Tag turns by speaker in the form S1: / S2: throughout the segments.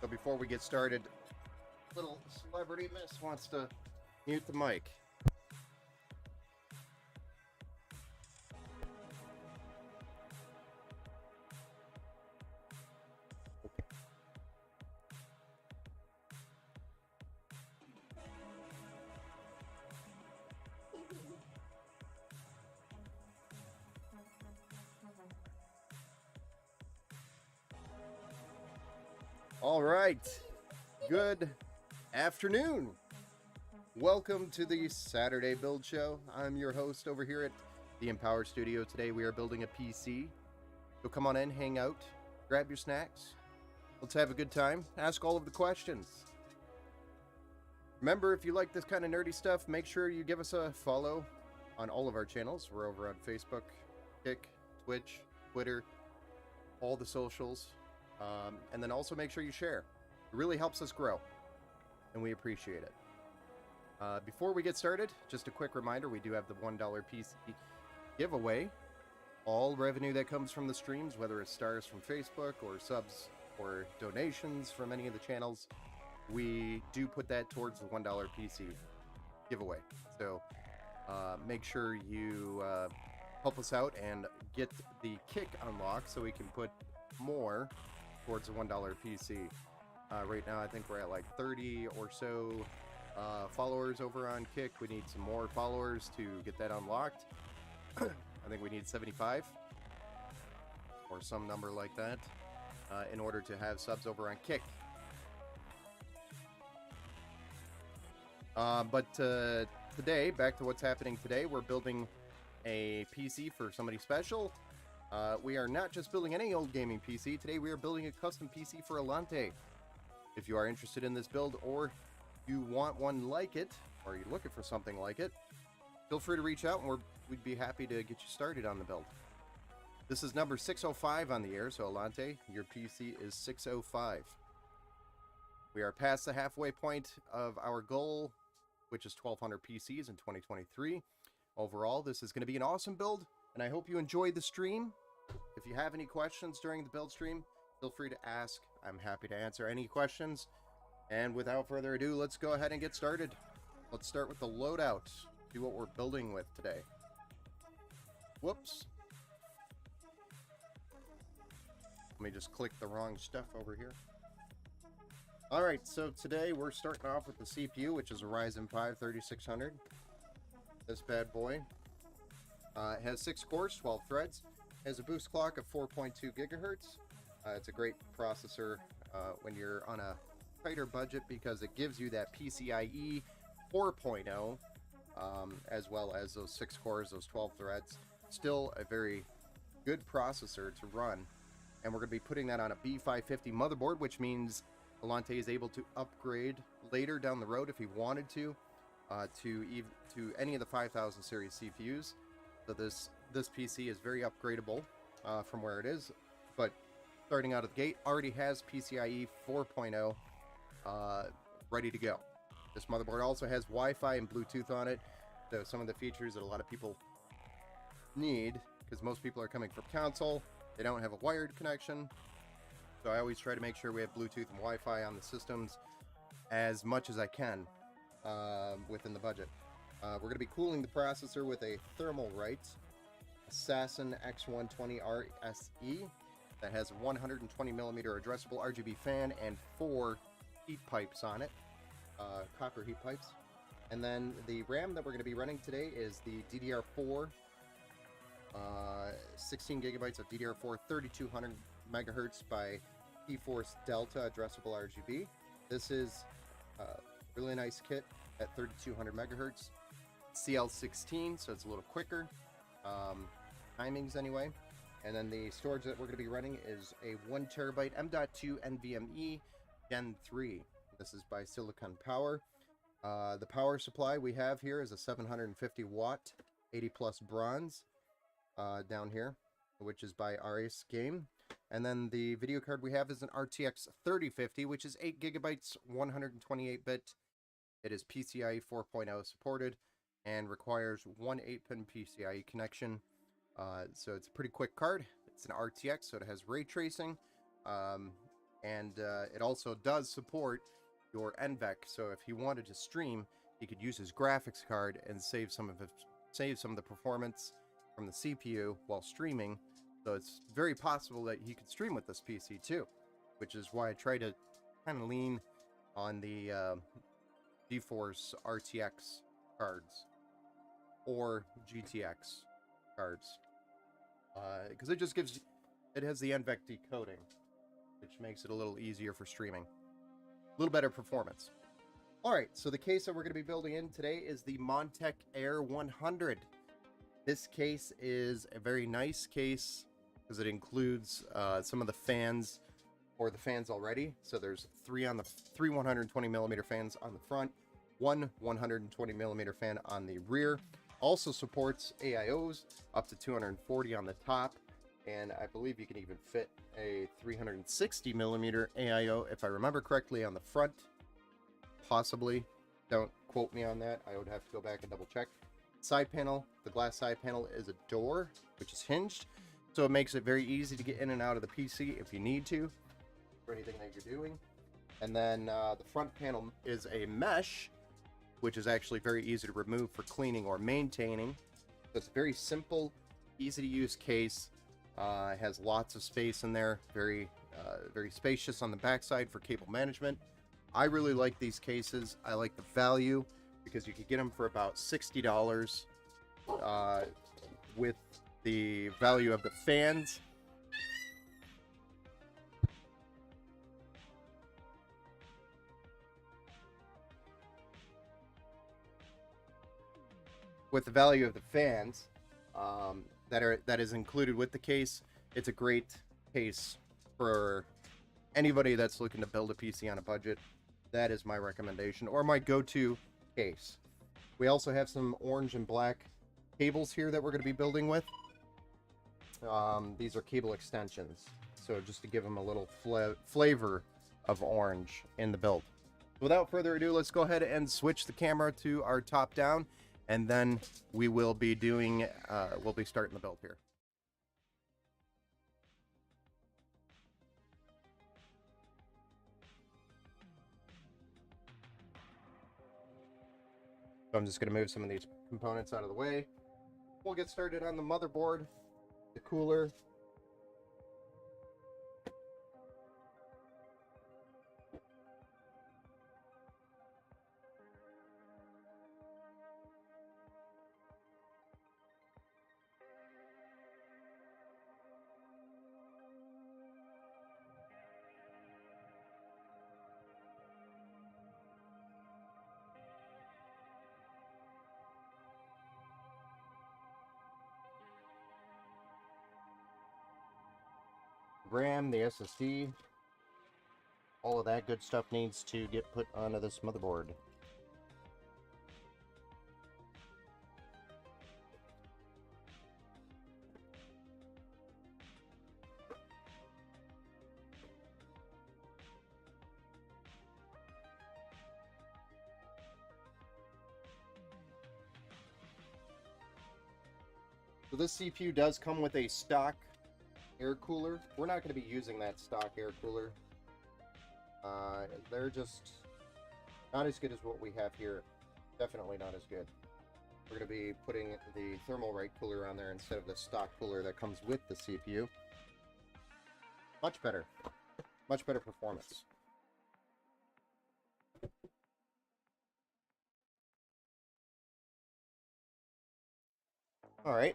S1: So before we get started, little celebrity miss wants to mute the mic. All right. Good afternoon. Welcome to the Saturday Build Show. I'm your host over here at the Empower Studio. Today we are building a PC. So come on in, hang out, grab your snacks. Let's have a good time. Ask all of the questions. Remember, if you like this kind of nerdy stuff, make sure you give us a follow on all of our channels. We're over on Facebook, Kick, Twitch, Twitter, all the socials. And then also make sure you share. It really helps us grow, and we appreciate it. Before we get started, just a quick reminder, we do have the $1 PC giveaway. All revenue that comes from the streams, whether it's stars from Facebook or subs or donations from any of the channels, we do put that towards the $1 PC giveaway. So make sure you help us out and get the Kick unlocked so we can put more towards the $1 PC. Right now, I think we're at like 30 or so followers over on Kick. We need some more followers to get that unlocked. I think we need 75 or some number like that in order to have subs over on Kick. But today, back to what's happening today, we're building a PC for somebody special. We are not just building any old gaming PC. Today we are building a custom PC for Allante. If you are interested in this build or you want one like it, or you're looking for something like it, feel free to reach out and we'd be happy to get you started on the build. This is number 605 on the air, so Allante, your PC is 605. We are past the halfway point of our goal, which is 1,200 PCs in 2023. Overall, this is going to be an awesome build, and I hope you enjoyed the stream. If you have any questions during the build stream, feel free to ask. I'm happy to answer any questions. And without further ado, let's go ahead and get started. Let's start with the loadout. See what we're building with today. Whoops. Let me just click the wrong stuff over here. Alright, so today we're starting off with the CPU, which is a Ryzen 5 3600. This bad boy. It has 6 cores, 12 threads. It has a boost clock of 4.2 gigahertz. It's a great processor when you're on a tighter budget because it gives you that PCIe 4.0 as well as those 6 cores, those 12 threads. Still a very good processor to run. And we're going to be putting that on a B550 motherboard, which means Allante is able to upgrade later down the road if he wanted to any of the 5000 series CPUs. So this PC is very upgradable from where it is, but starting out of the gate already has PCIe 4.0 ready to go. This motherboard also has Wi-Fi and Bluetooth on it, so some of the features that a lot of people need, because most people are coming from console, they don't have a wired connection, so I always try to make sure we have Bluetooth and Wi-Fi on the systems as much as I can within the budget. We're going to be cooling the processor with a Thermalright Assassin X120 RSE that has a 120mm addressable RGB fan and 4 heat pipes on it, copper heat pipes. And then the RAM that we're going to be running today is the DDR4, 16 gigabytes of DDR4 3200 megahertz by eForce Delta addressable RGB. This is a really nice kit at 3200 megahertz. CL16, so it's a little quicker timings anyway. And then the storage that we're going to be running is a 1 terabyte M.2 NVMe Gen 3. This is by Silicon Power. The power supply we have here is a 750 watt 80 plus bronze down here, which is by RS Game. And then the video card we have is an RTX 3050, which is 8 gigabytes, 128-bit. It is PCIe 4.0 supported and requires one 8-pin PCIe connection. So it's a pretty quick card. It's an RTX, so it has ray tracing. And it also does support your NVEC. So if he wanted to stream, he could use his graphics card and save some of the performance from the CPU while streaming. So it's very possible that he could stream with this PC too, which is why I try to kind of lean on the GeForce RTX cards or GTX cards, because it has the NVEC decoding, which makes it a little easier for streaming, a little better performance. All right, so the case that we're going to be building in today is the Montech Air 100. This case is a very nice case because it includes some of the fans, or the fans already. So there's three 120 millimeter fans on the front, one 120 millimeter fan on the rear. Also supports AIOs up to 240 on the top, and I believe you can even fit a 360 millimeter AIO, if I remember correctly, on the front. Possibly. Don't quote me on that. I would have to go back and double check. Side panel, the glass side panel is a door, which is hinged, so it makes it very easy to get in and out of the PC if you need to, for anything that you're doing. And then the front panel is a mesh, which is actually very easy to remove for cleaning or maintaining. So it's a very simple, easy to use case. It has lots of space in there, very spacious on the backside for cable management. I really like these cases. I like the value because you could get them for about $60 with the value of the fans. With the value of the fans that is included with the case, it's a great case for anybody that's looking to build a PC on a budget. That is my recommendation, or my go-to case. We also have some orange and black cables here that we're going to be building with. These are cable extensions, so just to give them a little flavor of orange in the build. Without further ado, let's go ahead and switch the camera to our top down, and then we will be doing we'll be starting the build here. So I'm just going to move some of these components out of the way. We'll get started on the motherboard, the cooler. RAM, the SSD, all of that good stuff needs to get put onto this motherboard. So this CPU does come with a stock air cooler. We're not going to be using that stock air cooler. They're just not as good as what we have here. Definitely not as good. We're going to be putting the thermal right cooler on there instead of the stock cooler that comes with the CPU. Much better. Much better performance. Alright.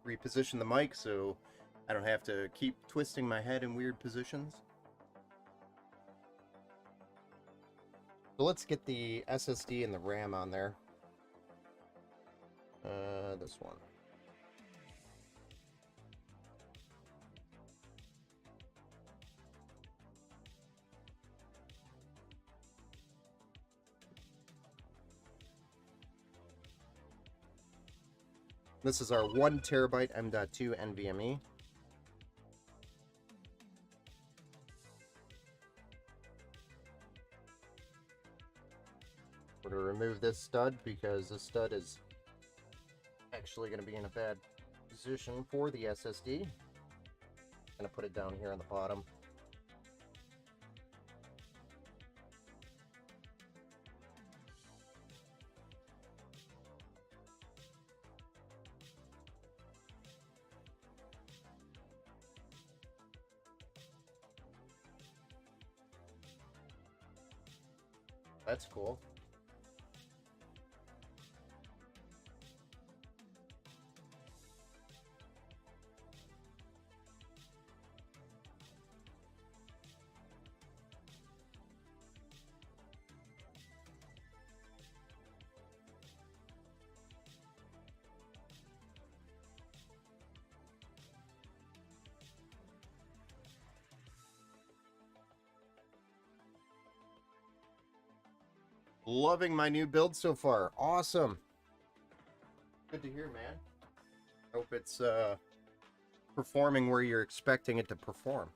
S1: Reposition the mic so I don't have to keep twisting my head in weird positions. So let's get the SSD and the RAM on there. This one. This is our 1 terabyte M.2 NVMe. We're going to remove this stud because this stud is actually going to be in a bad position for the SSD. Gonna put it down here on the bottom. That's cool. Loving my new build so far. Awesome. Good to hear, man. Hope it's performing where you're expecting it to perform.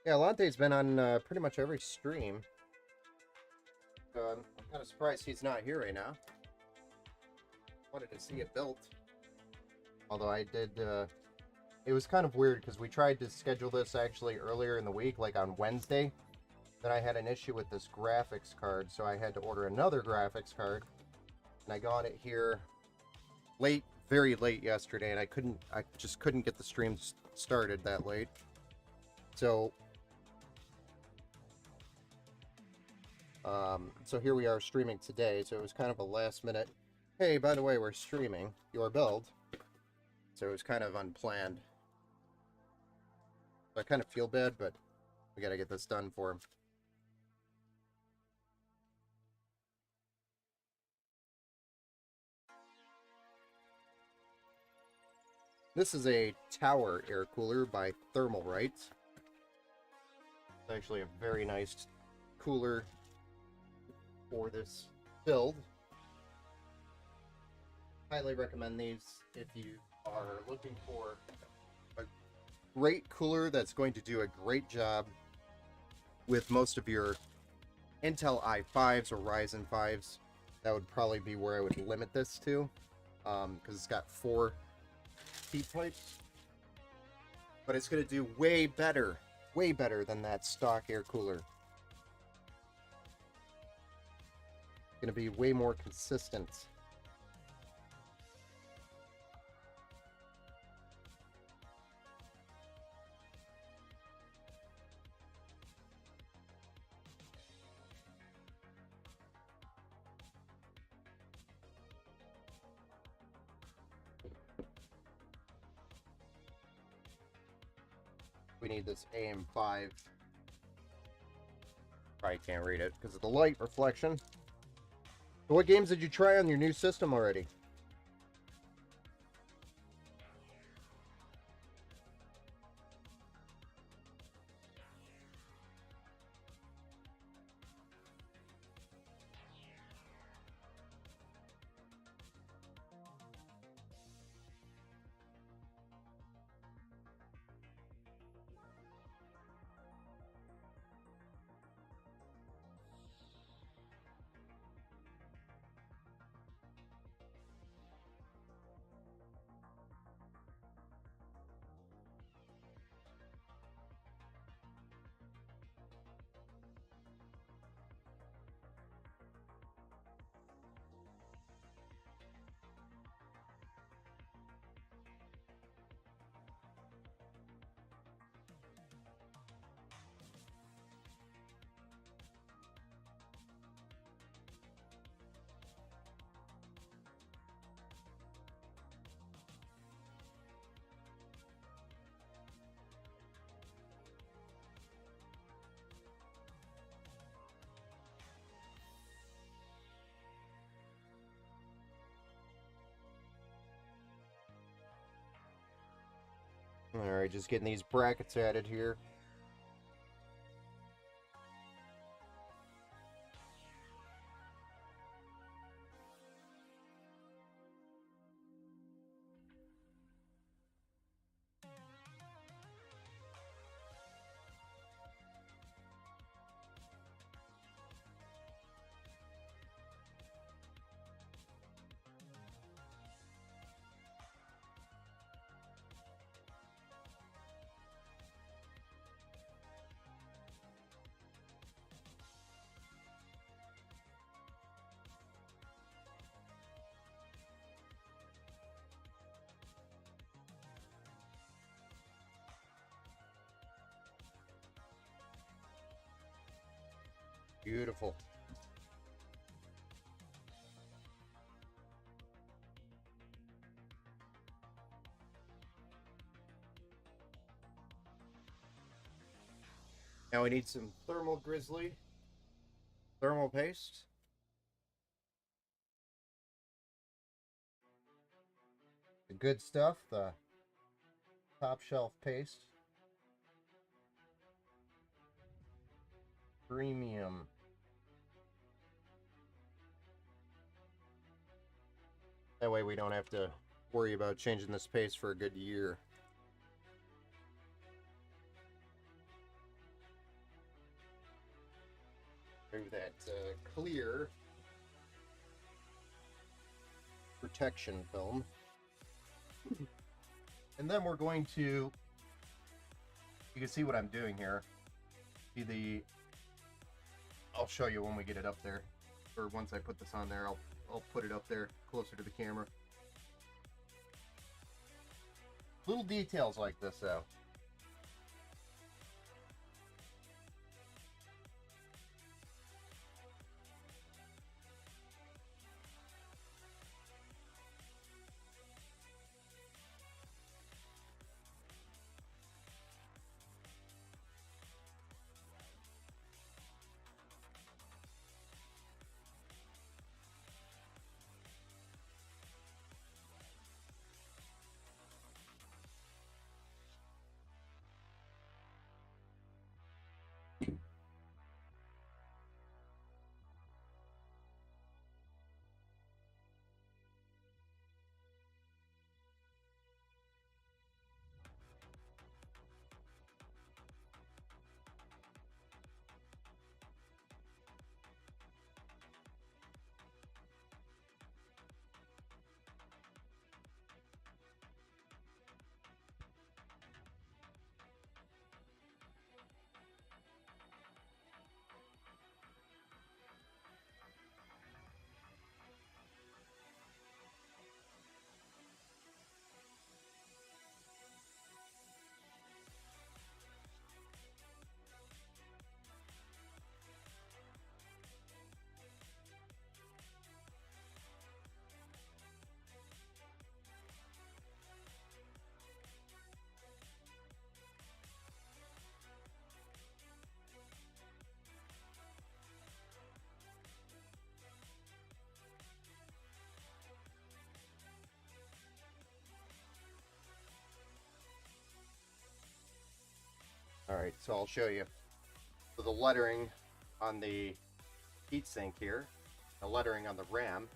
S1: Yeah, Allante's been on pretty much every stream. So I'm kind of surprised he's not here right now. Wanted to see it built. Although I did, it was kind of weird because we tried to schedule this actually earlier in the week, like on Wednesday. Then I had an issue with this graphics card, so I had to order another graphics card. And I got it here late, very late yesterday, and I just couldn't get the stream started that late. So here we are streaming today. So it was kind of a last minute, hey, by the way, we're streaming your build. So it was kind of unplanned. I kind of feel bad, but we gotta get this done for him. This is a tower air cooler by Thermal Right. It's actually a very nice cooler for this build. Highly recommend these if you are looking for a great cooler that's going to do a great job with most of your Intel i5s or Ryzen 5s. That would probably be where I would limit this to, because it's got 4 heat pipes. But it's going to do way better than that stock air cooler. It's going to be way more consistent. We need this AM5. Probably can't read it because of the light reflection. So what games did you try on your new system already? Alright, just getting these brackets added here. Beautiful. Now we need some thermal grizzly thermal paste. The good stuff, the top shelf paste. Premium. That way we don't have to worry about changing this paste for a good year. Remove that clear protection film. And then we're going to, you can see what I'm doing here. See the, I'll show you when we get it up there, or once I put this on there, I'll put it up there closer to the camera. Little details like this though. Alright, so I'll show you. So the lettering on the heatsink here, the lettering on the RAM,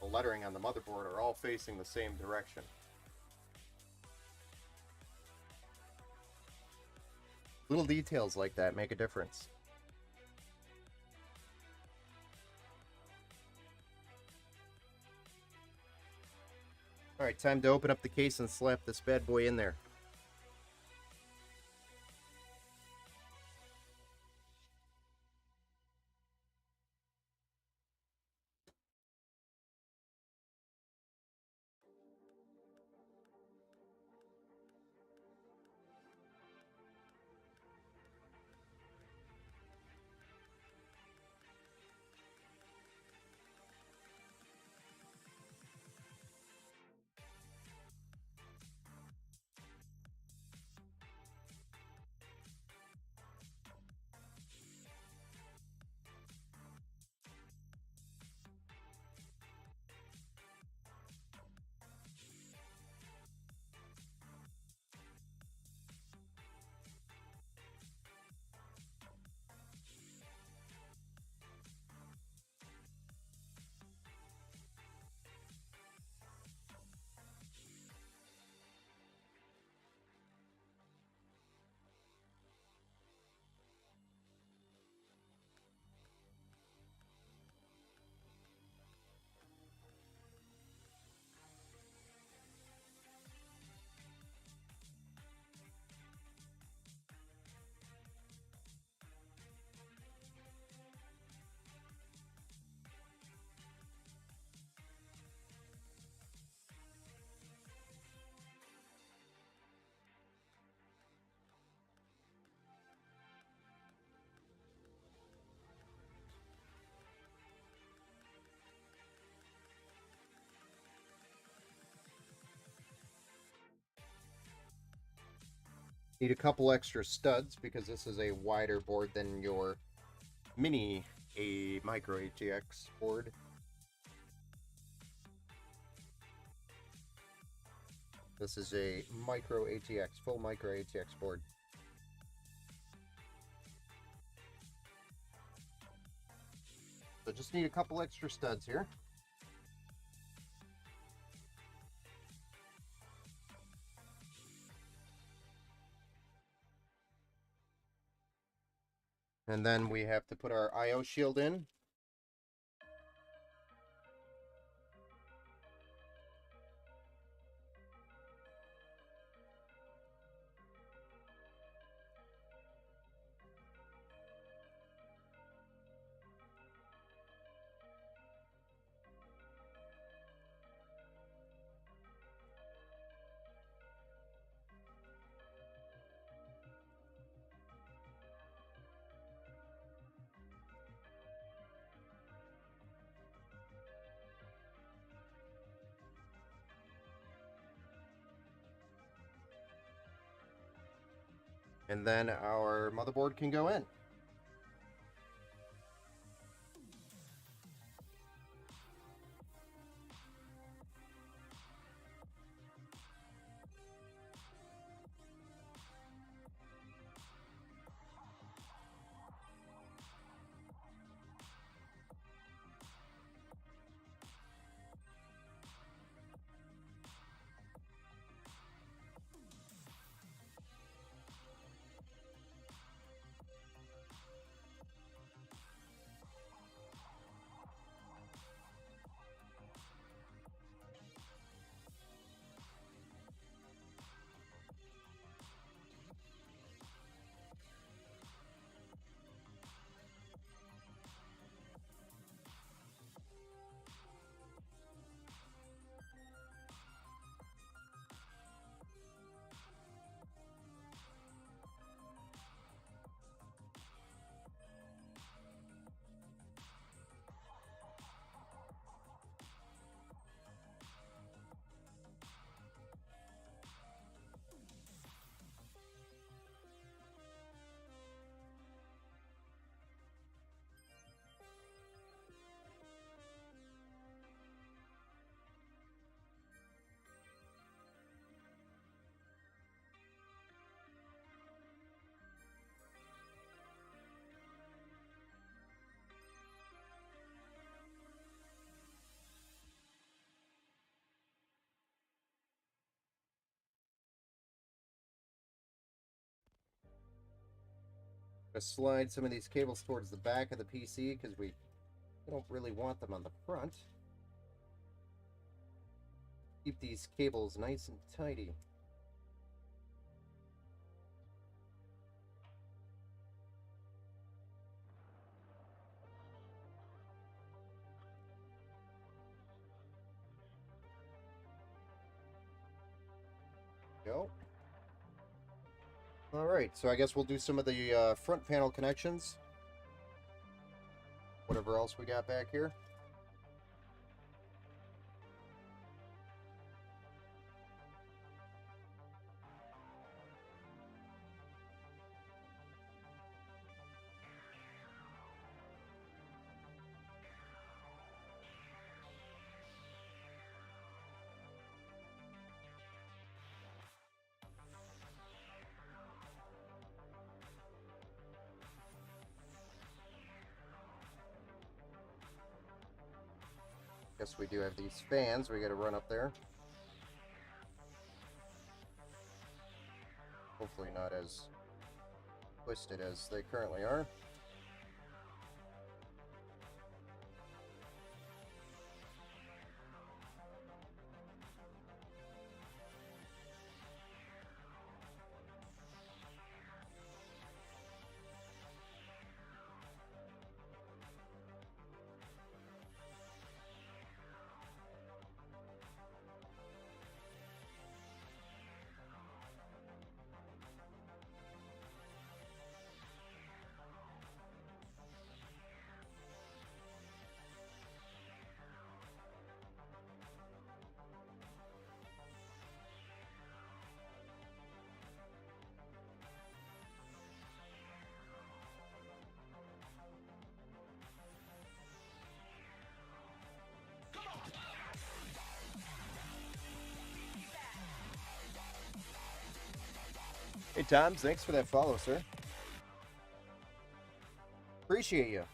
S1: the lettering on the motherboard are all facing the same direction. Little details like that make a difference. Alright, time to open up the case and slap this bad boy in there. Need a couple extra studs because this is a wider board than your mini micro ATX board. This is a micro ATX, full micro ATX board. So just need a couple extra studs here. And then we have to put our I/O shield in. And then our motherboard can go in. Gonna slide some of these cables towards the back of the PC because we don't really want them on the front. Keep these cables nice and tidy. Go. Alright, so I guess we'll do some of the front panel connections. Whatever else we got back here. Guess we do have these fans we gotta run up there. Hopefully not as twisted as they currently are. Hey, Tom, thanks for that follow, sir. Appreciate you.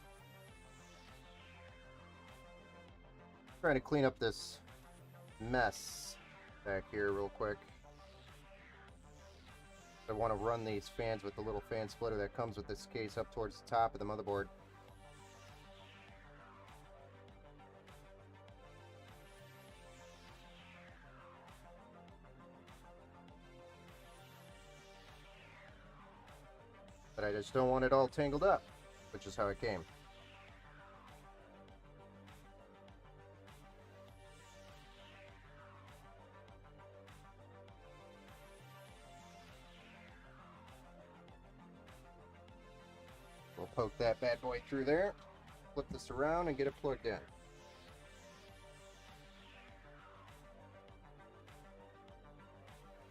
S1: Trying to clean up this mess back here real quick. I want to run these fans with the little fan splitter that comes with this case up towards the top of the motherboard. But I just don't want it all tangled up, which is how it came. We'll poke that bad boy through there, flip this around, and get it plugged in.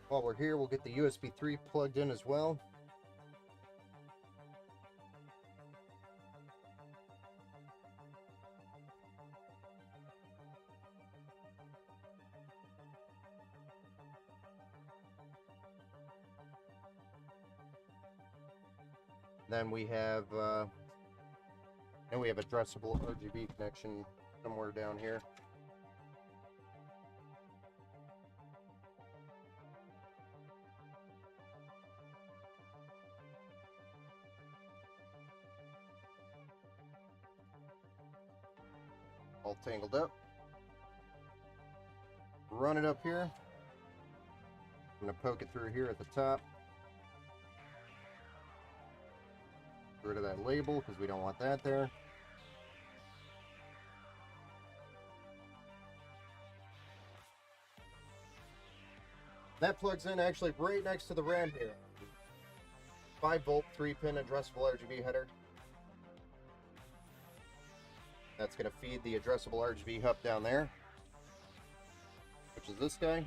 S1: While we're here, we'll get the USB 3 plugged in as well. Then we have addressable RGB connection somewhere down here. All tangled up. Run it up here. I'm going to poke it through here at the top. Get rid of that label because we don't want that there. That plugs in actually right next to the RAM here. 5-volt, 3-pin addressable RGB header. That's going to feed the addressable RGB hub down there, which is this guy.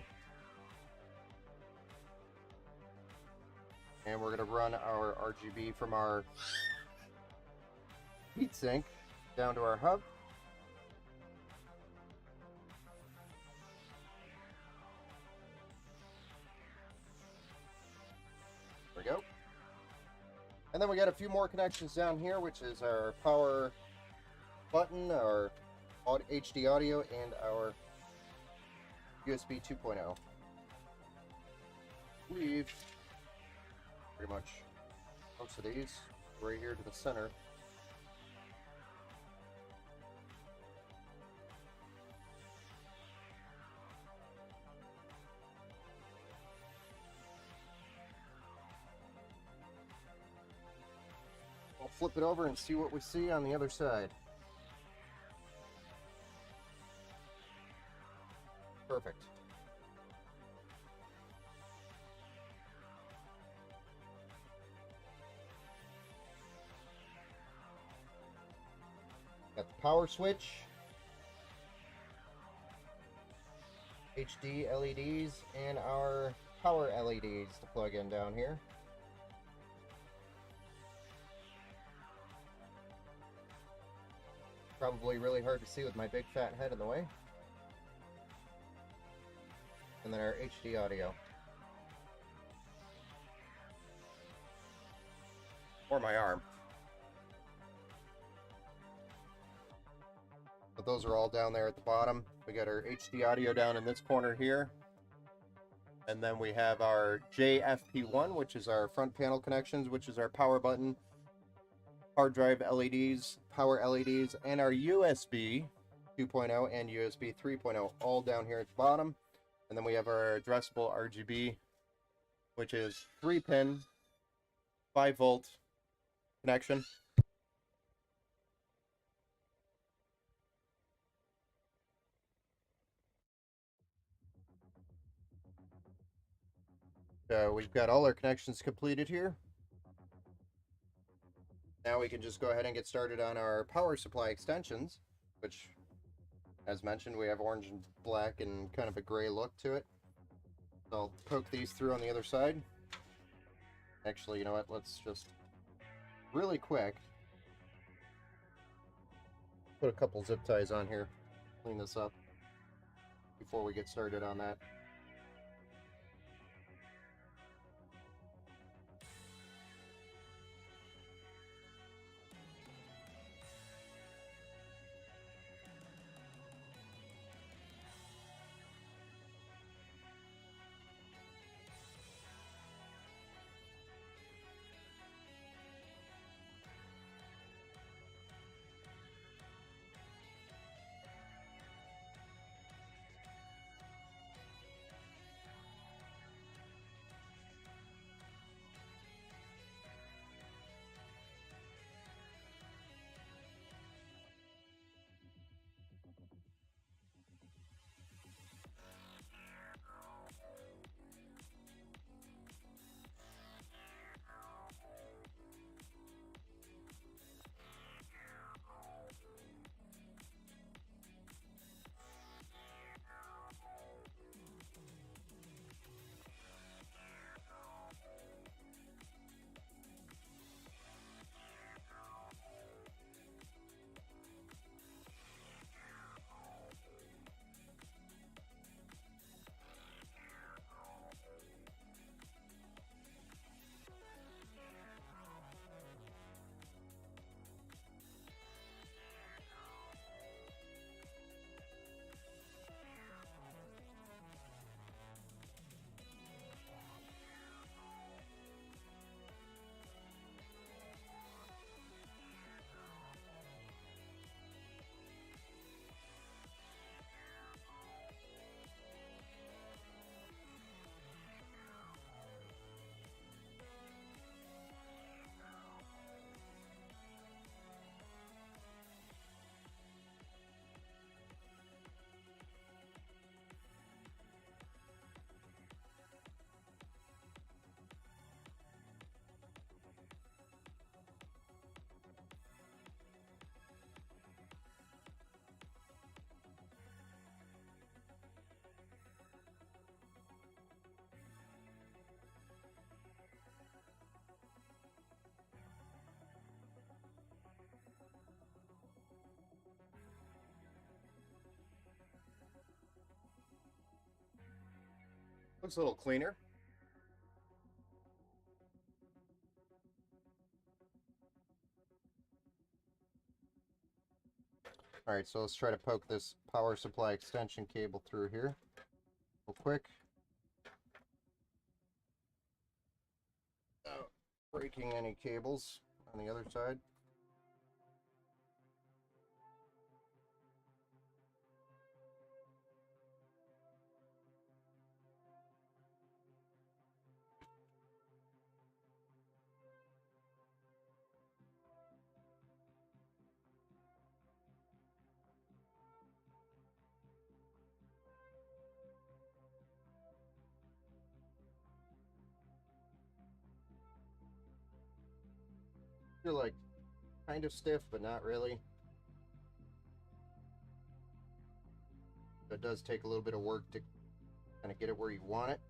S1: And we're going to run our RGB from our heatsink down to our hub. There we go. And then we got a few more connections down here, which is our power button, our HD audio, and our USB 2.0. We've pretty much most of these right here to the center. I'll flip it over and see what we see on the other side. Perfect. Got the power switch, HD LEDs, and our power LEDs to plug in down here. Probably really hard to see with my big fat head in the way. And then our HD audio. Or my arm. But those are all down there at the bottom. We got our HD audio down in this corner here. And then we have our JFP1, which is our front panel connections, which is our power button, hard drive LEDs, power LEDs, and our USB 2.0 and USB 3.0 all down here at the bottom. And then we have our addressable RGB, which is 3-pin, 5-volt connection. So we've got all our connections completed here. Now we can just go ahead and get started on our power supply extensions, which, as mentioned, we have orange and black and kind of a gray look to it. So I'll poke these through on the other side. Actually, you know what? Let's just really quick put a couple zip ties on here, clean this up before we get started on that. Looks a little cleaner. Alright, so let's try to poke this power supply extension cable through here real quick. Without breaking any cables on the other side. They're like kind of stiff, but not really. So it does take a little bit of work to kind of get it where you want it.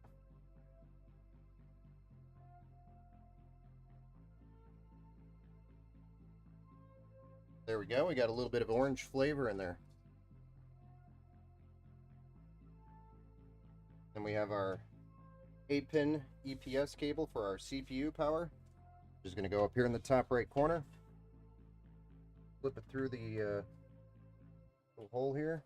S1: There we go. We got a little bit of orange flavor in there. And we have our 8-pin EPS cable for our CPU power. Just going to go up here in the top right corner. Flip it through the little hole here.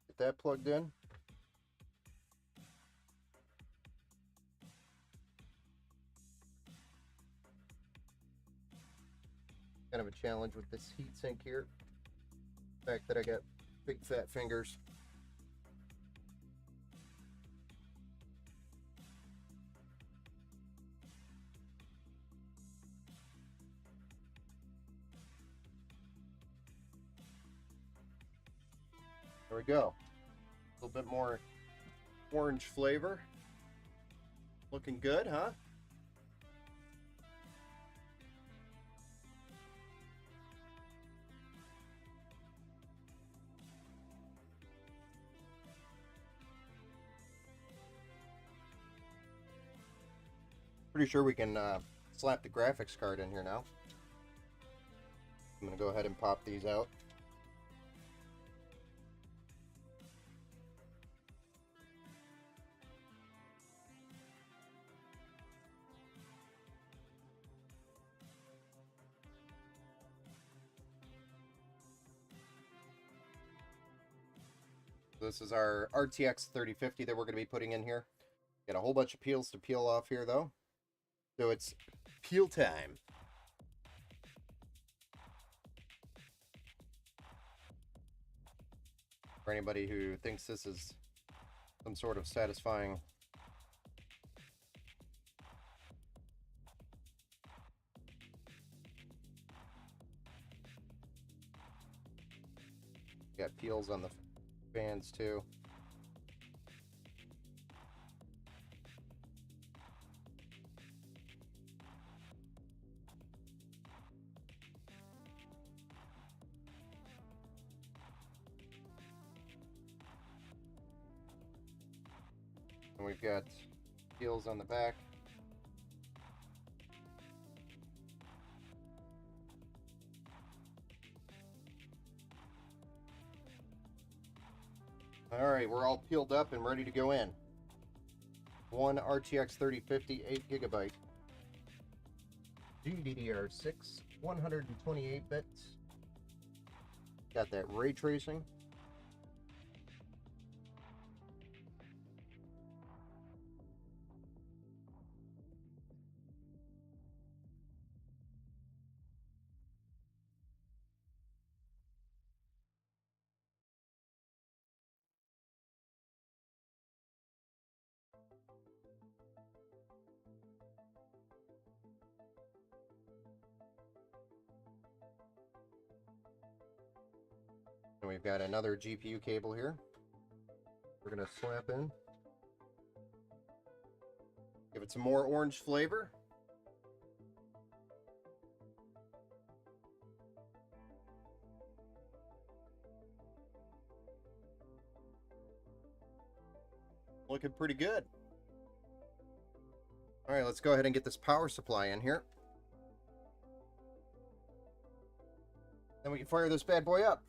S1: Get that plugged in. Kind of a challenge with this heatsink here. The fact that I got big fat fingers. There we go. A little bit more orange flavor. Looking good, huh? Pretty sure we can slap the graphics card in here now. I'm going to go ahead and pop these out. This is our RTX 3050 that we're going to be putting in here. Got a whole bunch of peels to peel off here, though. So it's peel time. For anybody who thinks this is some sort of satisfying got peels on the fans too. And we've got peels on the back. Alright, we're all peeled up and ready to go in. One RTX 3050, 8GB. GDDR6, 128 bits. Got that ray tracing. And we've got another GPU cable here. We're going to slap in. Give it some more orange flavor. Looking pretty good. All right, let's go ahead and get this power supply in here. Then we can fire this bad boy up.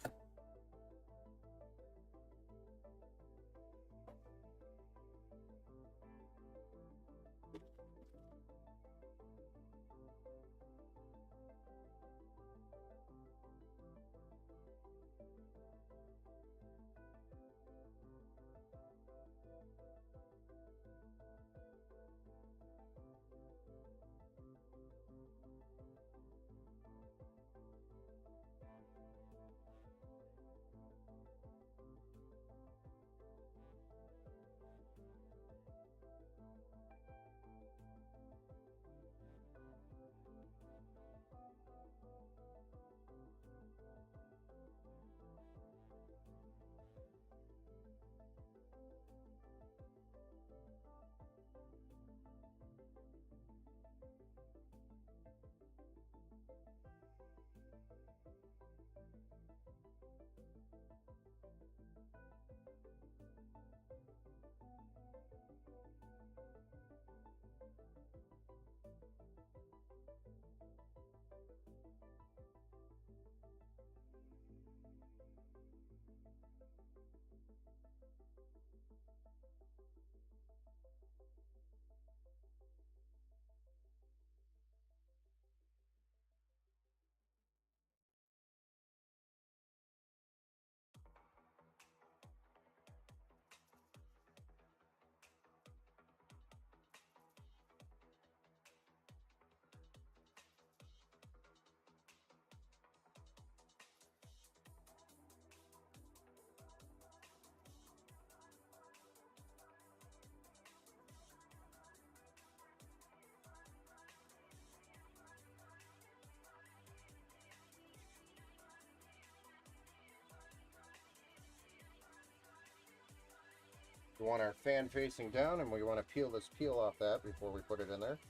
S1: We want our fan facing down, and we want to peel this peel off that before we put it in there.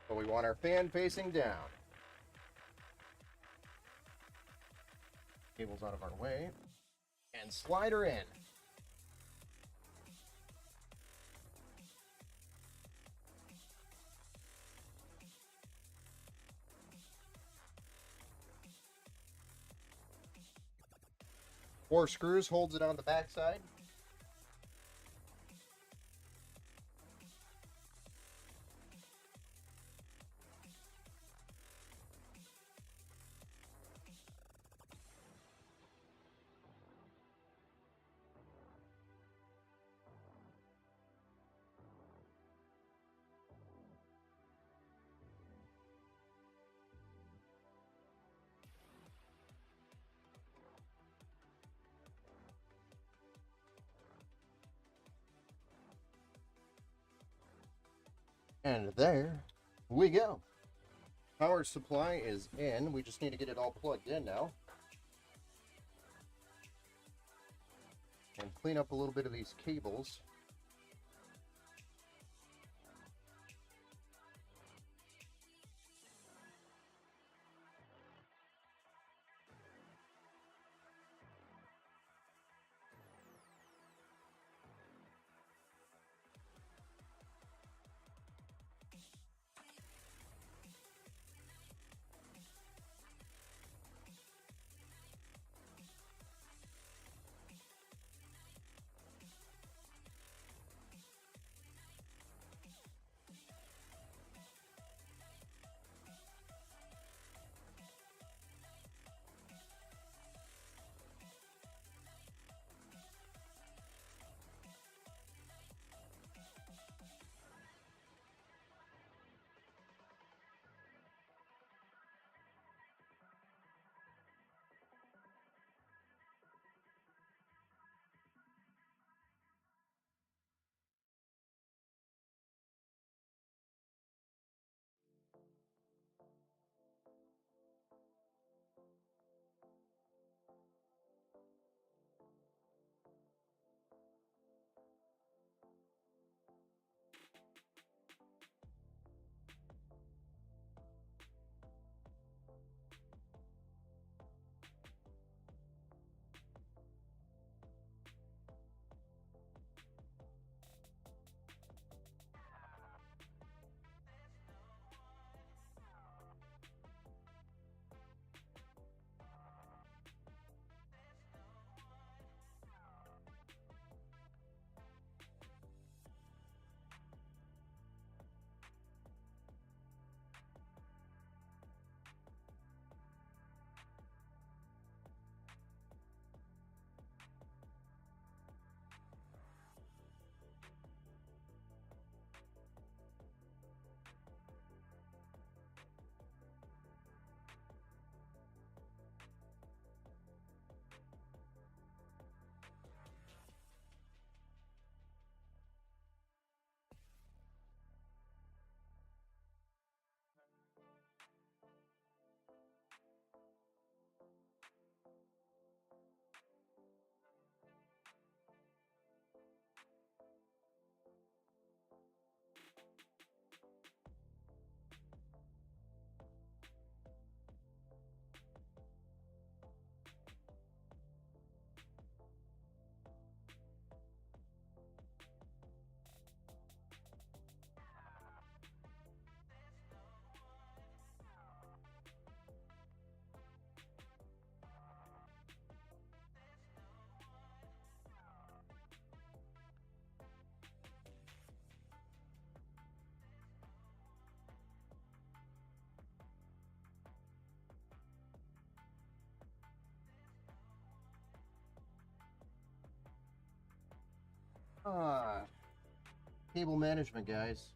S1: But we want our fan facing down. Cable's out of our way. And slide her in. Four screws holds it on the back side. And there we go. Power supply is in. We just need to get it all plugged in now. And clean up a little bit of these cables. Ah, cable management, guys.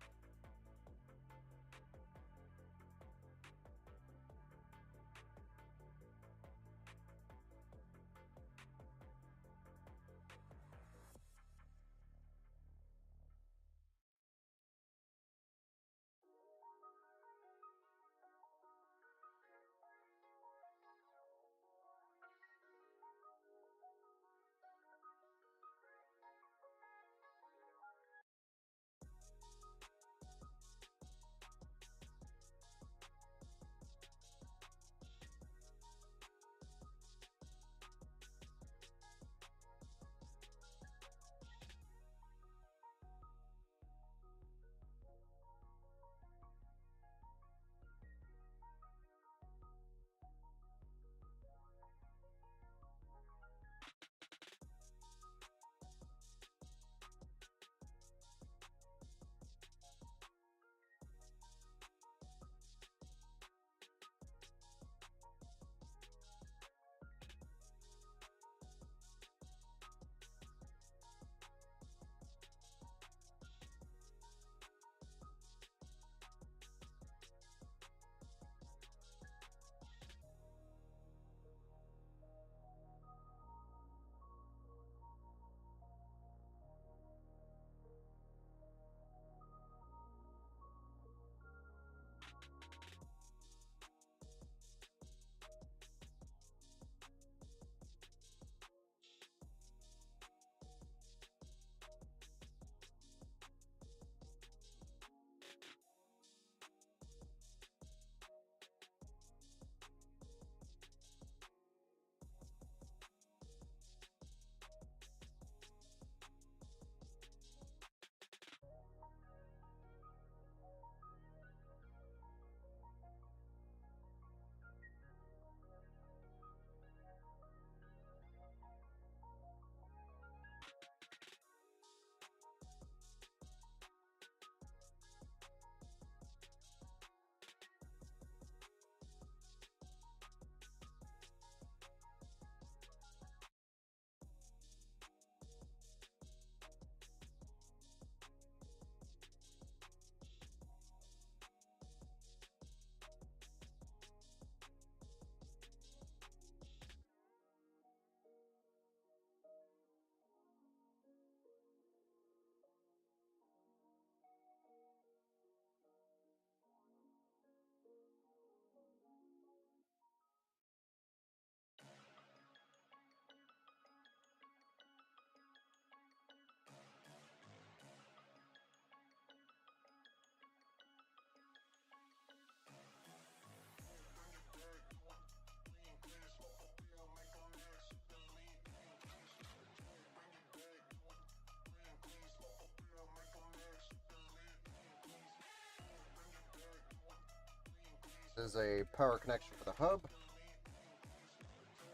S1: This is a power connection for the hub.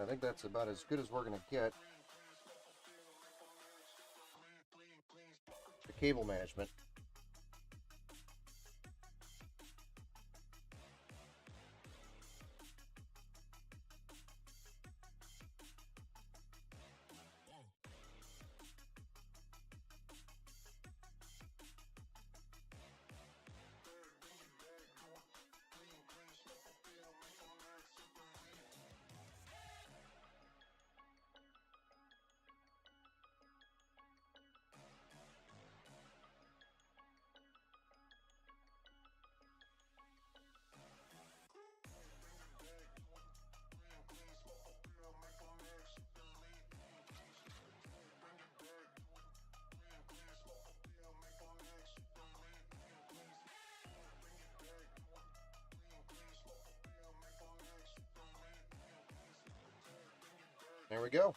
S1: I think that's about as good as we're going to get. The cable management. There we go.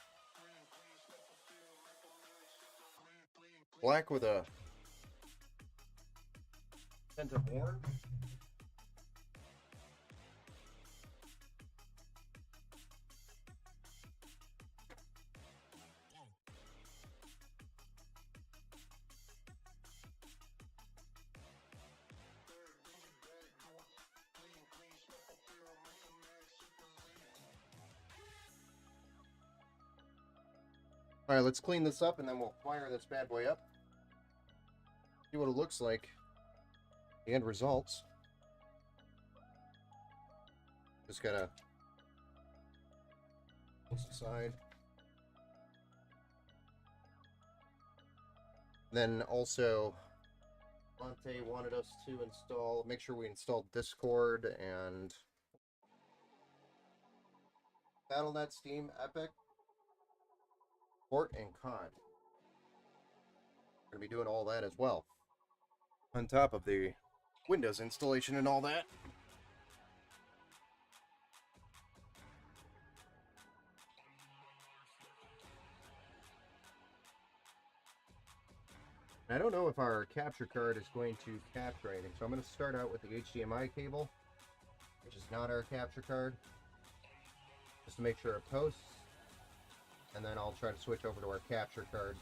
S1: Black with a hint of orange. All right, let's clean this up and then we'll fire this bad boy up. See what it looks like. The end results. Just gotta pull this aside. Then also, Allante wanted us to make sure we installed Discord and Battle.net, Steam, Epic, Port, and Con. We're gonna be doing all that as well. On top of the Windows installation and all that. I don't know if our capture card is going to capture anything, so I'm going to start out with the HDMI cable, which is not our capture card, just to make sure it posts, and then I'll try to switch over to our capture card.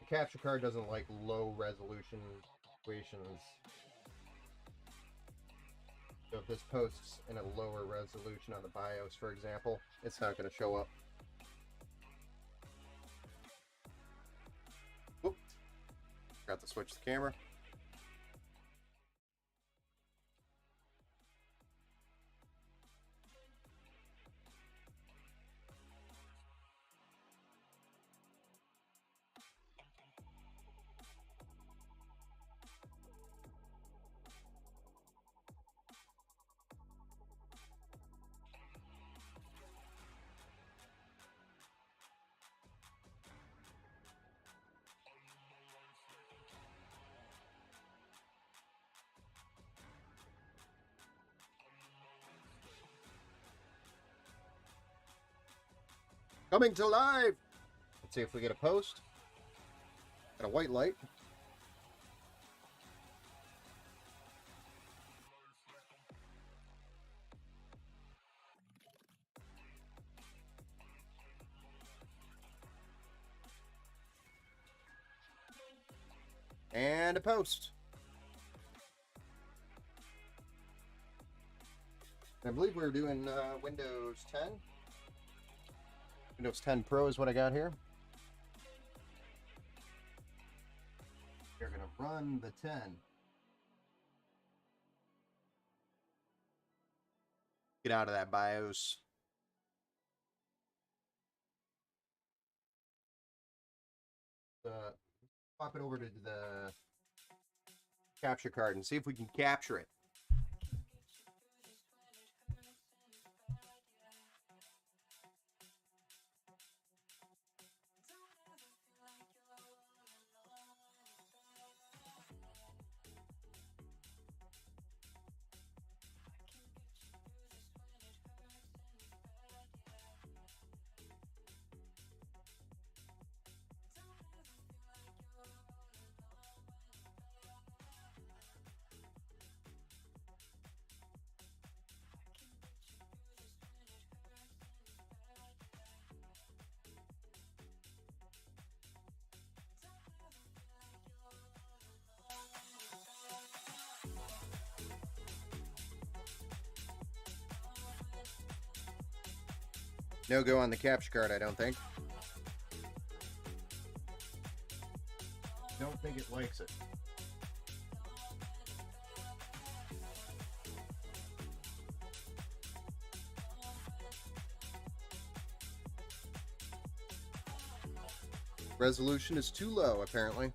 S1: The capture card doesn't like low resolution situations, so if this posts in a lower resolution on the BIOS, for example, it's not going to show up. Whoop. Forgot to switch the camera. Coming to live! Let's see if we get a post. Got a white light. And a post. I believe we're doing Windows 10. Windows 10 Pro is what I got here. We're going to run the 10. Get out of that BIOS. Pop it over to the capture card and see if we can capture it. No go on the capture card, I don't think. Don't think it likes it. Resolution is too low, apparently.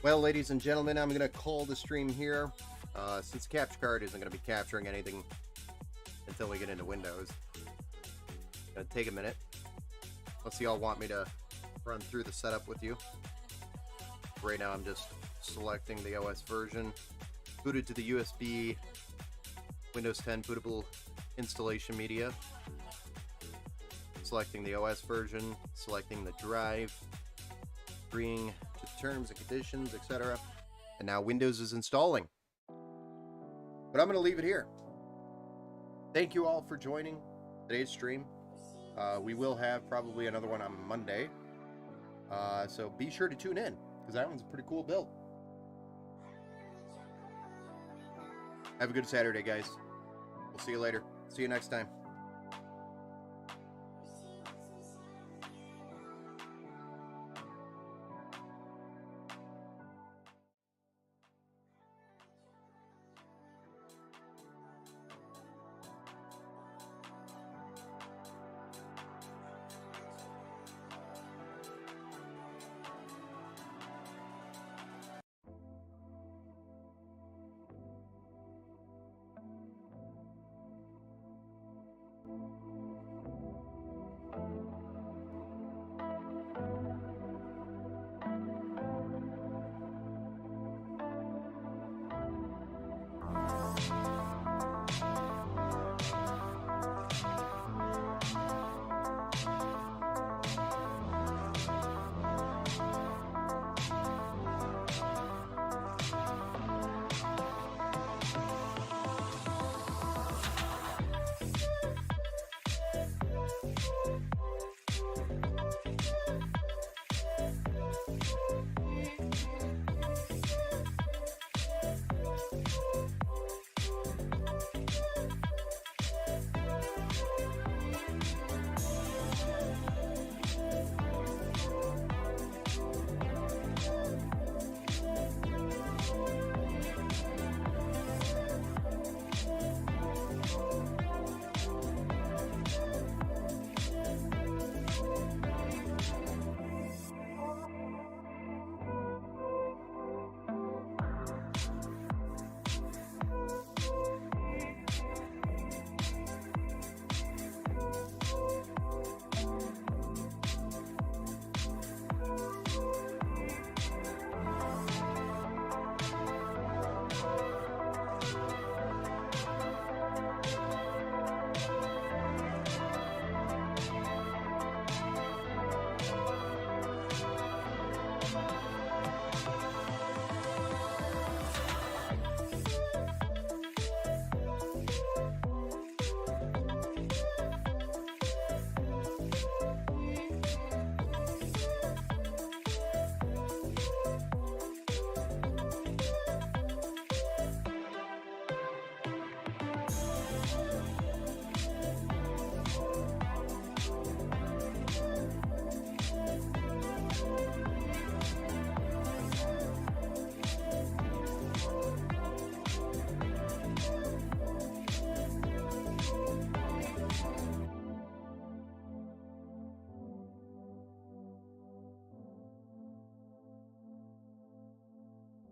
S1: Well, ladies and gentlemen, I'm going to call the stream here. Since capture card isn't going to be capturing anything until we get into Windows, it's going to take a minute. Unless y'all want me to run through the setup with you. Right now I'm just selecting the OS version, booted to the USB, Windows 10 bootable installation media, selecting the OS version, selecting the drive, agreeing to the terms and conditions, etc. And now Windows is installing. But I'm going to leave it here. Thank you all for joining today's stream. We will have probably another one on Monday. So be sure to tune in, because that one's a pretty cool build. Have a good Saturday, guys. We'll see you later. See you next time.